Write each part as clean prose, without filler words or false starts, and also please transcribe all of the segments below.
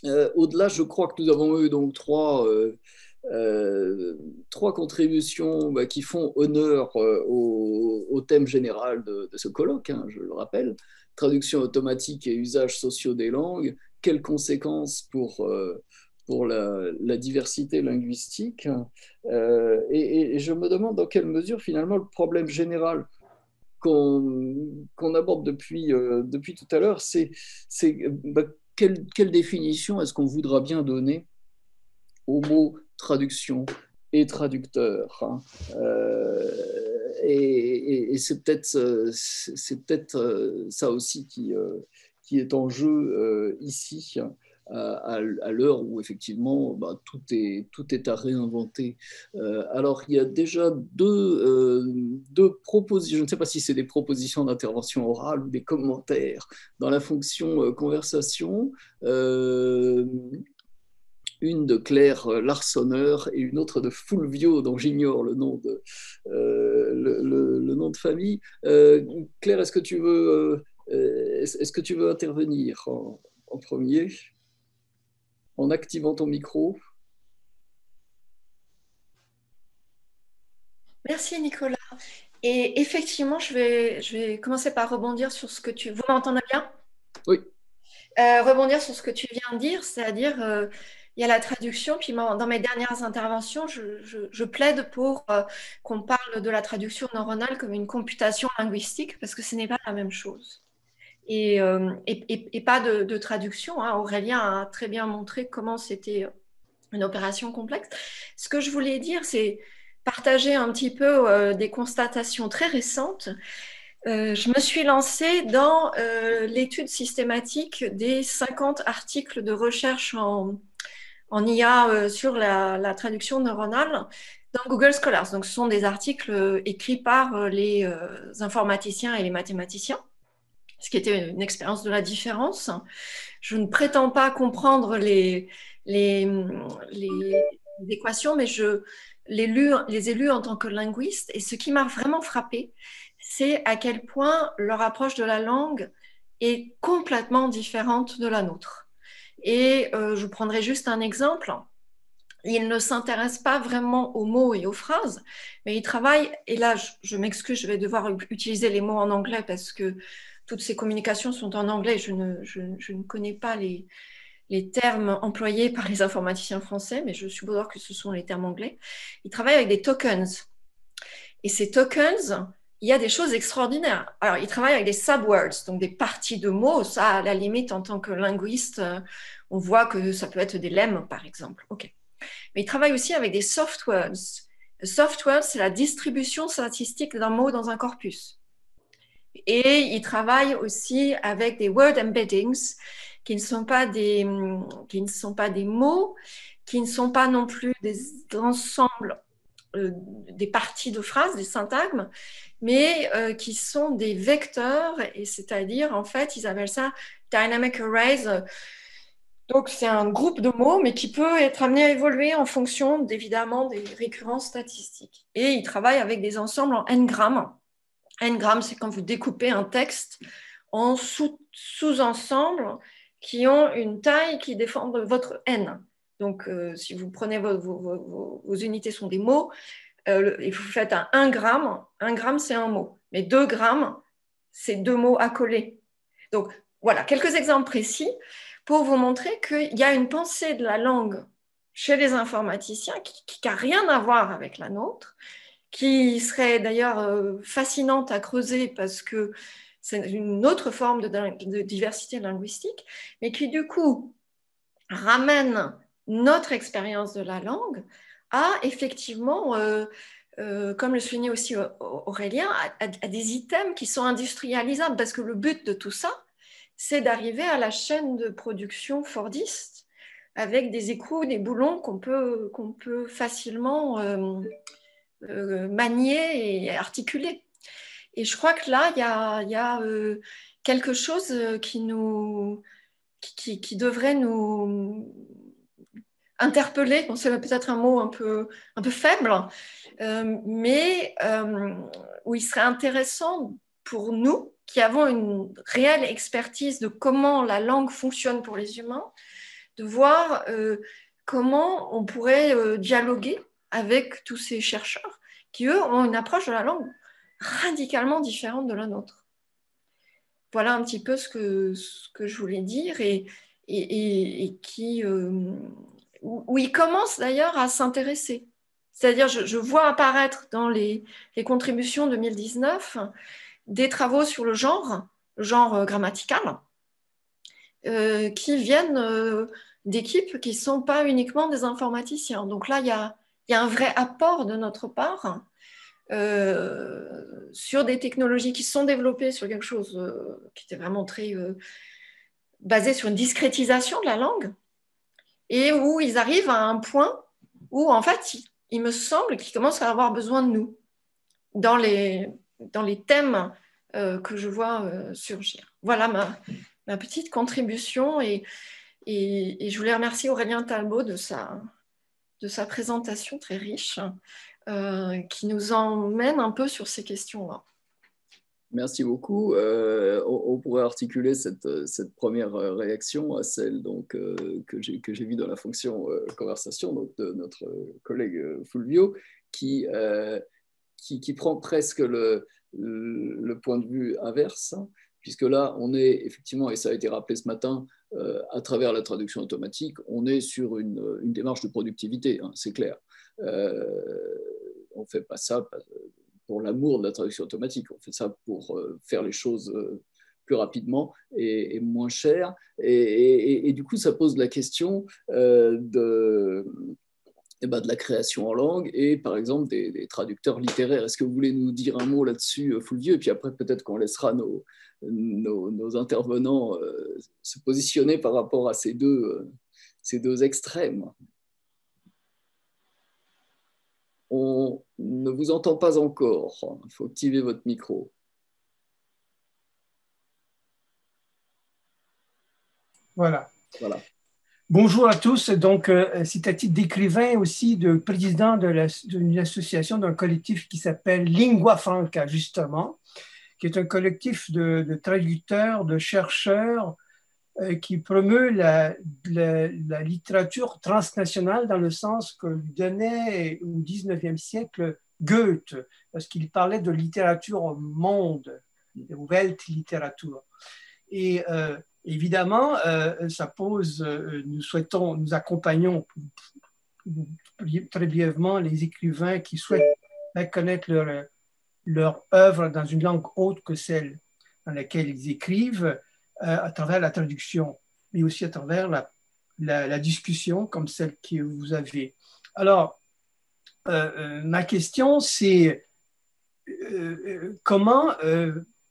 Au-delà, je crois que nous avons eu donc trois contributions qui font honneur au thème général de ce colloque, hein, je le rappelle, traduction automatique et usages sociaux des langues, quelles conséquences pour la diversité linguistique, et je me demande dans quelle mesure finalement le problème général qu'on aborde depuis tout à l'heure, c'est quelle définition est-ce qu'on voudra bien donner aux mots traduction et traducteur, hein. Et c'est peut-être ça aussi qui est en jeu ici, à l'heure où effectivement tout est à réinventer. Alors il y a déjà deux propositions, je ne sais pas si c'est des propositions d'intervention orale ou des commentaires dans la fonction conversation. Euh, une de Claire Larsonneur et une autre de Fulvio, dont j'ignore le nom de famille. Claire, est-ce que tu veux intervenir en premier, en activant ton micro? Merci Nicolas. Et effectivement, je vais commencer par rebondir sur ce que tu... Vous m'entendez bien? Oui, Rebondir sur ce que tu viens de dire, c'est-à-dire il y a la traduction, puis dans mes dernières interventions, je plaide pour qu'on parle de la traduction neuronale comme une computation linguistique, parce que ce n'est pas la même chose. Et pas de traduction, hein. Aurélien a très bien montré comment c'était une opération complexe. Ce que je voulais dire, c'est partager un petit peu des constatations très récentes. Je me suis lancée dans l'étude systématique des 50 articles de recherche en IA sur la traduction neuronale dans Google Scholars. Donc, ce sont des articles écrits par les informaticiens et les mathématiciens, ce qui était une expérience de la différence. Je ne prétends pas comprendre les, les équations, mais je les ai lues en tant que linguiste. Et ce qui m'a vraiment frappée, c'est à quel point leur approche de la langue est complètement différente de la nôtre. Et je prendrai juste un exemple. Ils ne s'intéressent pas vraiment aux mots et aux phrases, mais ils travaillent, et là je m'excuse, je vais devoir utiliser les mots en anglais parce que toutes ces communications sont en anglais, je ne connais pas les termes employés par les informaticiens français, mais je suppose que ce sont les termes anglais. Ils travaillent avec des tokens. Et ces tokens, il y a des choses extraordinaires. Alors, ils travaillent avec des subwords, donc des parties de mots. Ça, à la limite, en tant que linguiste, on voit que ça peut être des lemmes, par exemple. OK. Mais ils travaillent aussi avec des softwords. Softwords, c'est la distribution statistique d'un mot dans un corpus. Et ils travaillent aussi avec des word embeddings, qui ne sont pas qui ne sont pas des mots, qui ne sont pas non plus des ensembles, des parties de phrases, des syntagmes, mais qui sont des vecteurs, et c'est-à-dire, en fait, ils appellent ça dynamic arrays. Donc, c'est un groupe de mots, mais qui peut être amené à évoluer en fonction, évidemment, des récurrences statistiques. Et ils travaillent avec des ensembles en n-grammes. N-grammes, c'est quand vous découpez un texte en sous-ensembles qui ont une taille qui défend votre n. Donc, si vous prenez vos unités sont des mots, et vous faites un gramme, c'est un mot. Mais 2 grammes, c'est deux mots accolés. Donc, voilà, quelques exemples précis pour vous montrer qu'il y a une pensée de la langue chez les informaticiens qui n'a rien à voir avec la nôtre, qui serait d'ailleurs fascinante à creuser parce que c'est une autre forme de diversité linguistique, mais qui du coup ramène notre expérience de la langue à effectivement, comme le soulignait aussi Aurélien, à des items qui sont industrialisables, parce que le but de tout ça, c'est d'arriver à la chaîne de production fordiste avec des écrous, des boulons qu'on peut facilement manier et articuler. Et je crois que là, il y a quelque chose qui devrait nous interpeller. Bon, c'est peut-être un mot un peu faible, mais où il serait intéressant pour nous, qui avons une réelle expertise de comment la langue fonctionne pour les humains, de voir comment on pourrait dialoguer avec tous ces chercheurs qui, eux, ont une approche de la langue radicalement différente de la nôtre. Voilà un petit peu ce que je voulais dire et qui, où ils commencent d'ailleurs à s'intéresser. C'est-à-dire, je vois apparaître dans les contributions 2019 des travaux sur le genre grammatical, qui viennent d'équipes qui ne sont pas uniquement des informaticiens. Donc là, il y a un vrai apport de notre part sur des technologies qui sont développées sur quelque chose qui était vraiment très basé sur une discrétisation de la langue, et où ils arrivent à un point où, en fait, il me semble qu'ils commencent à avoir besoin de nous dans les thèmes que je vois surgir. Voilà ma petite contribution, et je voulais remercier Aurélien Talbot de sa présentation très riche qui nous emmène un peu sur ces questions-là. Merci beaucoup. On pourrait articuler cette première réaction à celle donc, que j'ai vue dans la fonction conversation donc, de notre collègue Fulvio, qui prend presque le point de vue inverse, hein, puisque là, on est effectivement, et ça a été rappelé ce matin, à travers la traduction automatique, on est sur une démarche de productivité, hein, c'est clair. On ne fait pas ça pour l'amour de la traduction automatique, on fait ça pour faire les choses plus rapidement et moins cher. Et du coup, ça pose la question de la création en langue et par exemple des traducteurs littéraires. Est-ce que vous voulez nous dire un mot là-dessus, Fulvio? Et puis après, peut-être qu'on laissera nos intervenants se positionner par rapport à ces deux extrêmes. On ne vous entend pas encore. Il faut activer votre micro. Voilà. Voilà. Bonjour à tous. Donc, c'est à titre d'écrivain aussi, de président d'une association, d'un collectif qui s'appelle Lingua Franca, justement, qui est un collectif de traducteurs, de chercheurs qui promeut la littérature transnationale dans le sens que lui donnait au 19e siècle Goethe, parce qu'il parlait de littérature au monde, de Weltliteratur. Et évidemment, ça pose, nous accompagnons très brièvement les écrivains qui souhaitent connaître leur œuvre dans une langue autre que celle dans laquelle ils écrivent, à travers la traduction, mais aussi à travers la discussion comme celle que vous avez. Alors, ma question, c'est comment,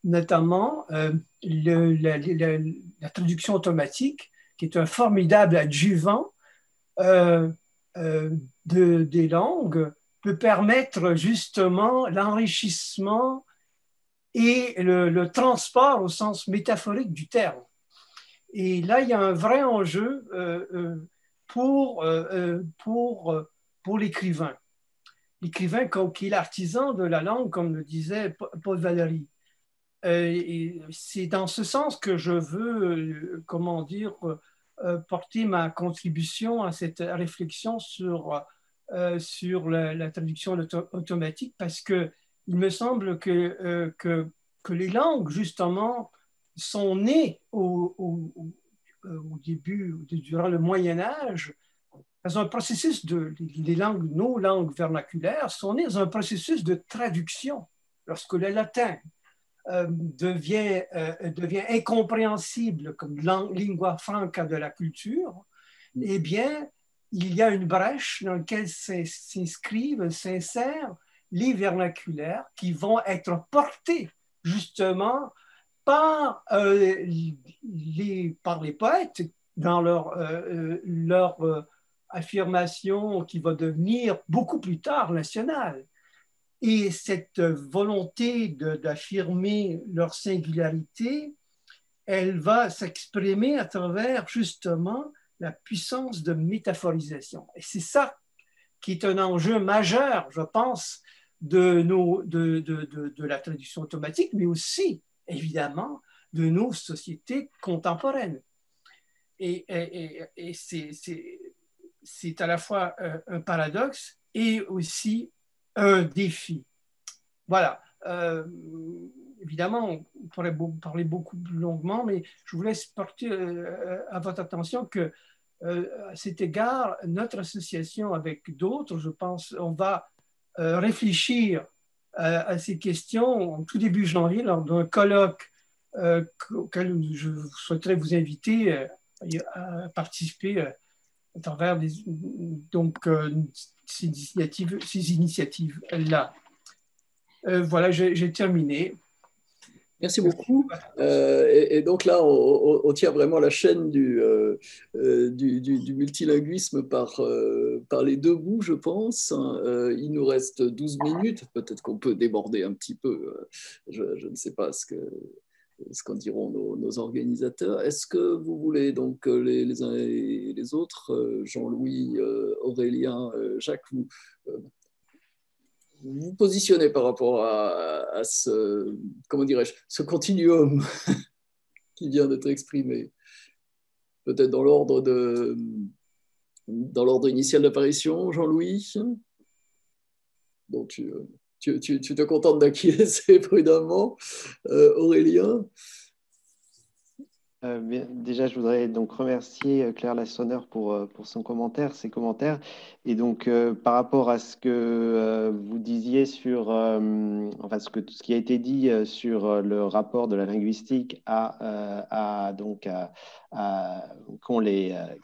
notamment, la traduction automatique, qui est un formidable adjuvant des langues, peut permettre justement l'enrichissement et le transport au sens métaphorique du terme. Et là, il y a un vrai enjeu pour l'écrivain. L'écrivain qui est l'artisan de la langue, comme le disait Paul Valéry. C'est dans ce sens que je veux, porter ma contribution à cette réflexion sur la traduction automatique, parce que il me semble que les langues, justement, sont nées au début, durant le Moyen Âge, dans un processus nos langues vernaculaires sont nées dans un processus de traduction. Lorsque le latin devient incompréhensible comme lingua franca de la culture, eh bien, il y a une brèche dans laquelle s'inscrivent, s'insèrent les vernaculaires qui vont être portés justement par les poètes dans leur affirmation qui va devenir beaucoup plus tard nationale. Et cette volonté d'affirmer leur singularité, elle va s'exprimer à travers justement la puissance de métaphorisation. Et c'est ça qui est un enjeu majeur, je pense, de la traduction automatique, mais aussi, évidemment, de nos sociétés contemporaines. et c'est à la fois un paradoxe et aussi un défi. Voilà. Évidemment, on pourrait parler beaucoup plus longuement, mais je voulais porter à votre attention que, à cet égard, notre association avec d'autres, je pense, on va réfléchir à ces questions en tout début janvier lors d'un colloque auquel je souhaiterais vous inviter à participer à travers donc, ces initiatives-là. Voilà, j'ai terminé. Merci beaucoup. Et donc là, on tient vraiment la chaîne du multilinguisme par les deux bouts, je pense. Il nous reste 12 minutes. Peut-être qu'on peut déborder un petit peu. Je ne sais pas ce qu'en diront nos organisateurs. Est-ce que vous voulez, donc, les uns et les autres, Jean-Louis, Aurélien, Jacques, vous positionnez par rapport à ce, comment dirais-je, ce continuum qui vient d'être exprimé, peut-être dans l'ordre initial d'apparition, Jean-Louis. Donc tu te contentes d'acquiescer prudemment, Aurélien. Déjà, je voudrais donc remercier Claire Lassonneur pour ses commentaires. Et donc, par rapport à ce que vous disiez sur, enfin, ce qui a été dit sur le rapport de la linguistique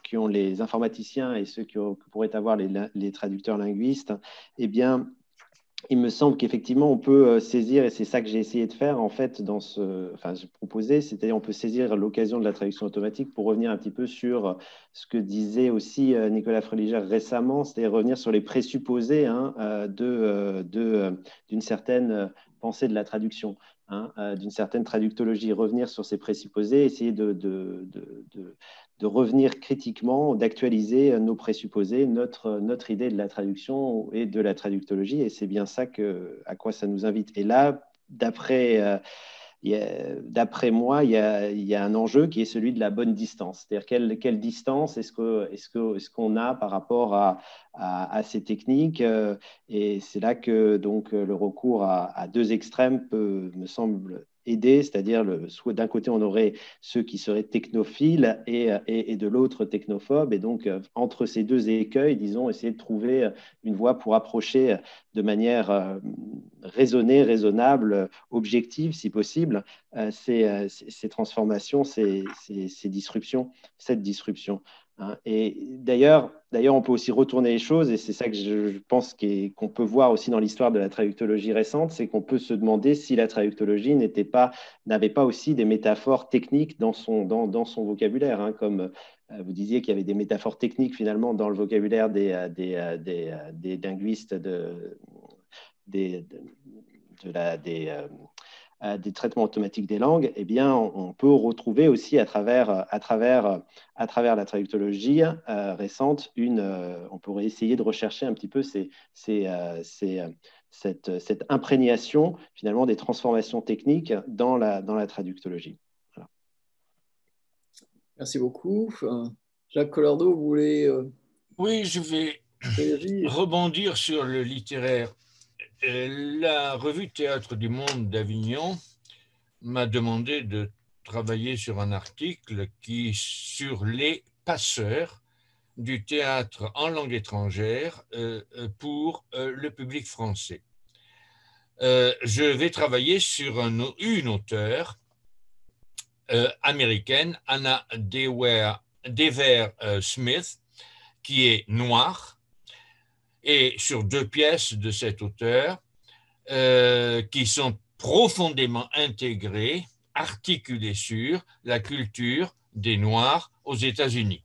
qui ont les informaticiens et ceux qui pourraient avoir les traducteurs linguistes, eh bien, il me semble qu'effectivement, on peut saisir, et c'est ça que j'ai essayé de faire en fait j'ai proposé, c'est-à-dire on peut saisir l'occasion de la traduction automatique pour revenir un petit peu sur ce que disait aussi Nicolas Freliger récemment, c'est-à-dire revenir sur les présupposés d'une certaine pensée de la traduction, d'une certaine traductologie, revenir sur ces présupposés, essayer de revenir critiquement, d'actualiser nos présupposés, notre idée de la traduction et de la traductologie. Et c'est bien ça à quoi ça nous invite. Et là, d'après moi, il y a un enjeu qui est celui de la bonne distance. C'est-à-dire quelle distance est-ce qu'on a par rapport à ces techniques. Et c'est là que donc, le recours à deux extrêmes me semble aider, c'est-à-dire soit d'un côté on aurait ceux qui seraient technophiles et de l'autre technophobes, et donc entre ces deux écueils, disons, essayer de trouver une voie pour approcher de manière raisonnée, raisonnable, objective si possible, ces transformations, ces disruptions, cette disruption. Et d'ailleurs, on peut aussi retourner les choses, et c'est ça que je pense qu'on peut voir aussi dans l'histoire de la traductologie récente, c'est qu'on peut se demander si la traductologie n'avait pas aussi des métaphores techniques dans son vocabulaire, comme vous disiez qu'il y avait des métaphores techniques finalement dans le vocabulaire des linguistes des traitements automatiques des langues. Eh bien, on peut retrouver aussi à travers la traductologie récente, on pourrait essayer de rechercher un petit peu cette imprégnation finalement des transformations techniques dans la traductologie. Voilà. Merci beaucoup. Jacques Collardeau, vous voulez Oui, je vais rebondir sur le littéraire. La revue Théâtre du Monde d'Avignon m'a demandé de travailler sur un article sur les passeurs du théâtre en langue étrangère pour le public français. Je vais travailler sur une auteure américaine, Anna Dever Smith, qui est noire, et sur 2 pièces de cet auteur qui sont profondément intégrées, articulées sur la culture des Noirs aux États-Unis.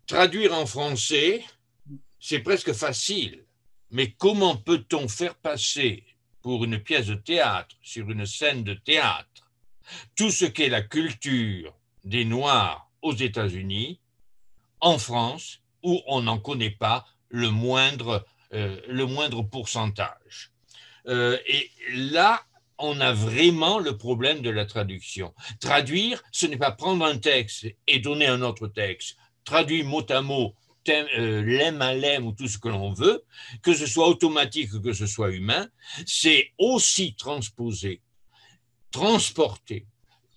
Traduire en français, c'est presque facile, mais comment peut-on faire passer pour une pièce de théâtre, sur une scène de théâtre, tout ce qu'est la culture des Noirs aux États-Unis, en France, où on n'en connaît pas le moindre pourcentage. Et là, on a vraiment le problème de la traduction. Traduire, ce n'est pas prendre un texte et donner un autre texte. Traduire mot à mot, lemme à lemme ou tout ce que l'on veut, que ce soit automatique ou que ce soit humain, c'est aussi transposer, transporter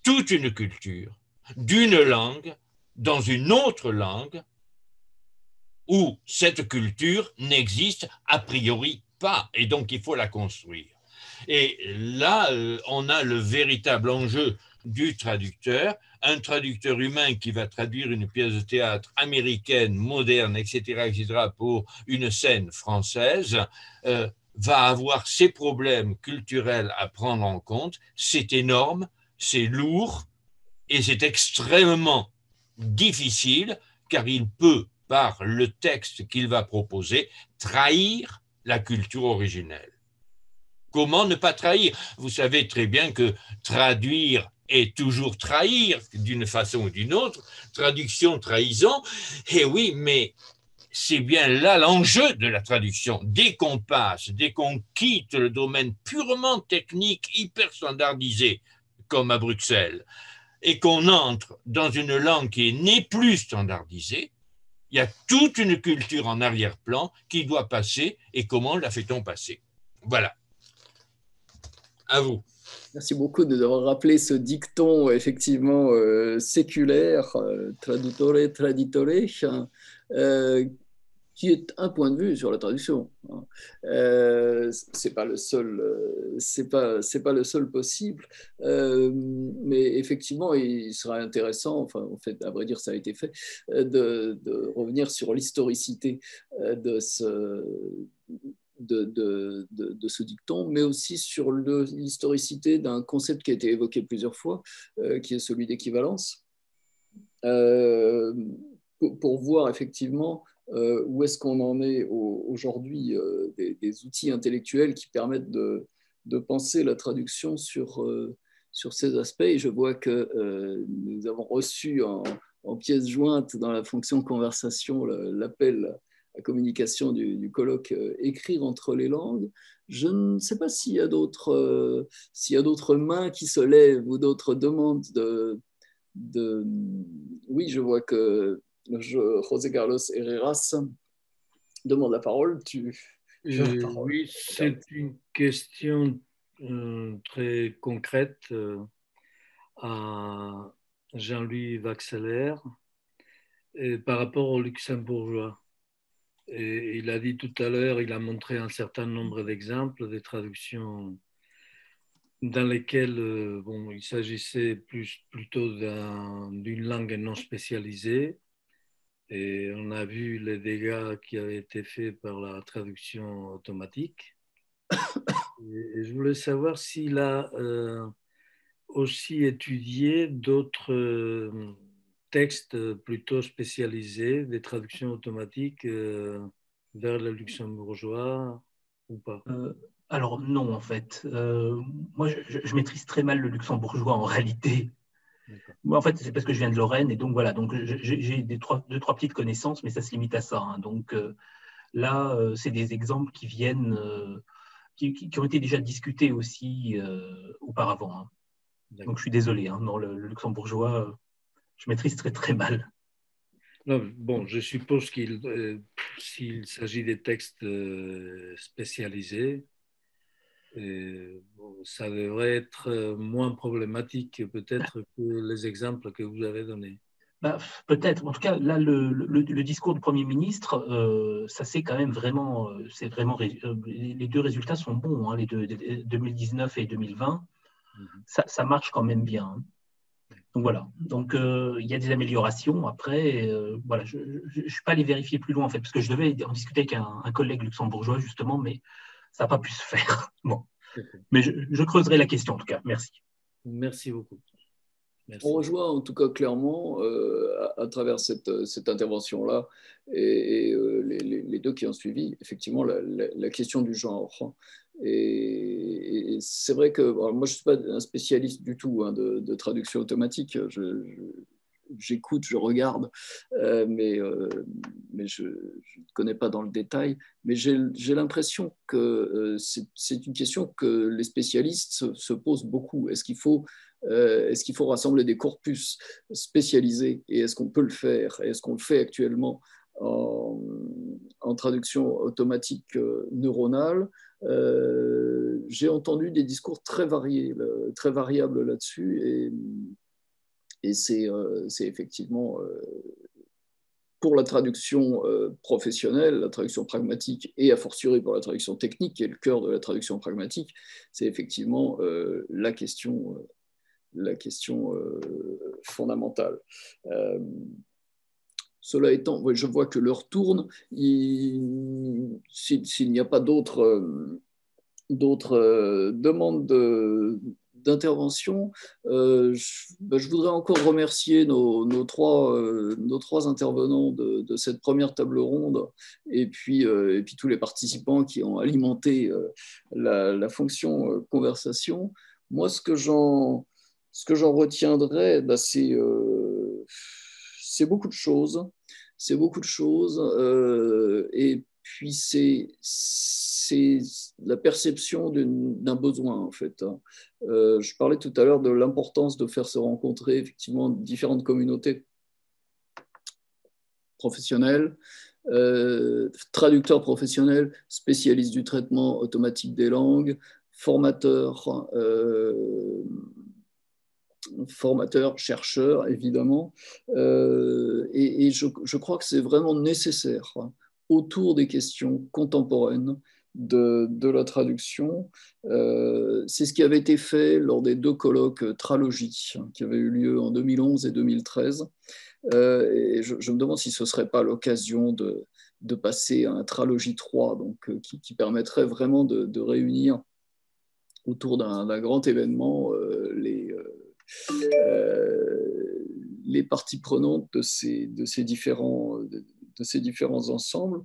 toute une culture d'une langue dans une autre langue où cette culture n'existe a priori pas, et donc il faut la construire. Et là, on a le véritable enjeu du traducteur, un traducteur humain qui va traduire une pièce de théâtre américaine, moderne, etc., etc., pour une scène française, va avoir ses problèmes culturels à prendre en compte. C'est énorme, c'est lourd et c'est extrêmement difficile car il peut, par le texte qu'il va proposer, trahir la culture originelle. Comment ne pas trahir? Vous savez très bien que traduire est toujours trahir d'une façon ou d'une autre, traduction, trahison, et oui, mais c'est bien là l'enjeu de la traduction. Dès qu'on passe, dès qu'on quitte le domaine purement technique, hyper standardisé, comme à Bruxelles, et qu'on entre dans une langue qui n'est plus standardisée, il y a toute une culture en arrière-plan qui doit passer, et comment la fait-on passer? Voilà. À vous. Merci beaucoup de nous avoir rappelé ce dicton effectivement séculaire, traduttore, traditore, qui est un point de vue sur la traduction. C'est pas le seul, c'est pas le seul possible, mais effectivement, il sera intéressant, enfin, en fait, à vrai dire, ça a été fait, de revenir sur l'historicité de ce dicton, mais aussi sur l'historicité d'un concept qui a été évoqué plusieurs fois, qui est celui d'équivalence, pour voir effectivement où est-ce qu'on en est aujourd'hui, des outils intellectuels qui permettent de penser la traduction sur ces aspects. Et je vois que nous avons reçu en pièce jointe dans la fonction conversation l'appel à communication du colloque Écrire entre les langues. Je ne sais pas s'il y a d'autres mains qui se lèvent ou d'autres demandes Oui, je vois que José Carlos Herreras demande la parole. Oui, c'est une question très concrète à Jean-Louis Vaxelaire par rapport au luxembourgeois. Et il a dit tout à l'heure, il a montré un certain nombre d'exemples de traductions dans lesquelles il s'agissait plutôt d'une langue non spécialisée. Et on a vu les dégâts qui avaient été faits par la traduction automatique. Et je voulais savoir s'il a aussi étudié d'autres textes plutôt spécialisés, des traductions automatiques vers le luxembourgeois ou pas. Alors non, en fait. Moi, je maîtrise très mal le luxembourgeois en réalité. Moi, en fait, c'est parce que je viens de Lorraine et donc voilà. Donc j'ai deux, trois petites connaissances, mais ça se limite à ça. Hein. Donc là, c'est des exemples qui viennent, qui ont été déjà discutés aussi auparavant. Hein. Donc je suis désolé. Hein, non, le luxembourgeois, je maîtrise très très mal. Non, bon, je suppose s'il s'agit des textes spécialisés, ça devrait être moins problématique peut-être que les exemples que vous avez donnés. Peut-être. En tout cas, là, le discours du Premier ministre, ça c'est quand même vraiment, les deux résultats sont bons, hein, les deux, 2019 et 2020, ça marche quand même bien. Hein. Donc voilà. Donc il y a des améliorations. Après, voilà, je ne suis pas allé vérifier plus loin en fait, parce que je devais en discuter avec un collègue luxembourgeois justement, mais ça n'a pas pu se faire. Bon. Mais je creuserai la question en tout cas. Merci. Merci beaucoup. Merci. On rejoint en tout cas clairement à travers cette intervention-là et les deux qui ont suivi, effectivement, la question du genre. Et c'est vrai que moi, je ne suis pas un spécialiste du tout hein, de traduction automatique. J'écoute, je regarde, mais mais je ne connais pas dans le détail, mais j'ai l'impression que c'est une question que les spécialistes se posent beaucoup. Est-ce qu'il faut rassembler des corpus spécialisés et est-ce qu'on peut le faire? Et est-ce qu'on le fait actuellement en traduction automatique neuronale? J'ai entendu des discours très variés, très variables là-dessus et c'est effectivement pour la traduction professionnelle, la traduction pragmatique et a fortiori pour la traduction technique, qui est le cœur de la traduction pragmatique, c'est effectivement la question fondamentale. Cela étant, je vois que l'heure tourne. S'il n'y a pas d'autres demandes d'intervention, je voudrais encore remercier nos trois intervenants de cette première table ronde et puis tous les participants qui ont alimenté la fonction conversation. Moi, ce que j'en retiendrai, c'est beaucoup de choses. C'est beaucoup de choses. Et puis, c'est la perception d'un besoin, en fait. Je parlais tout à l'heure de l'importance de faire se rencontrer, effectivement, différentes communautés professionnelles, traducteurs professionnels, spécialistes du traitement automatique des langues, formateurs, chercheurs, évidemment. Et je crois que c'est vraiment nécessaire autour des questions contemporaines de la traduction. C'est ce qui avait été fait lors des 2 colloques Tralogie qui avaient eu lieu en 2011 et 2013. Et je me demande si ce ne serait pas l'occasion de passer à un Tralogie 3, donc, qui permettrait vraiment de réunir autour d'un grand événement les parties prenantes de ces différents ensembles,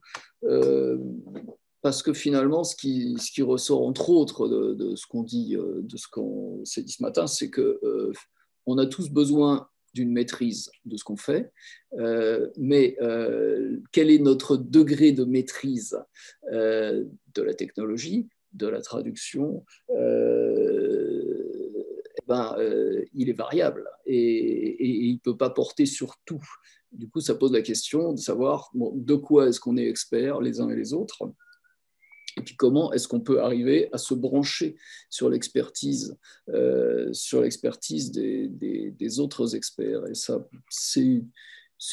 parce que finalement, ce qui ressort entre autres de ce qu'on dit, de ce qu'on s'est dit ce matin, c'est que on a tous besoin d'une maîtrise de ce qu'on fait, mais quel est notre degré de maîtrise de la technologie, de la traduction? Il est variable et il ne peut pas porter sur tout. Du coup, ça pose la question de savoir de quoi est-ce qu'on est expert les uns et les autres, et puis comment est-ce qu'on peut arriver à se brancher sur l'expertise des autres experts. Et ça, c'est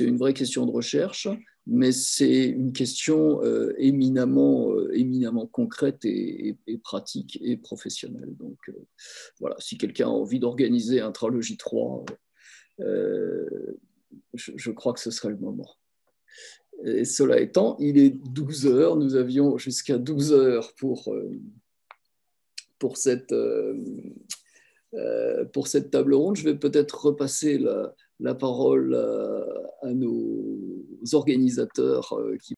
une vraie question de recherche, mais c'est une question éminemment concrète et pratique et professionnelle. Donc voilà, si quelqu'un a envie d'organiser un Tralogie 3, je crois que ce serait le moment. Et cela étant, il est 12 heures, nous avions jusqu'à 12 heures pour cette table ronde. Je vais peut-être repasser la parole à nos organisateurs qui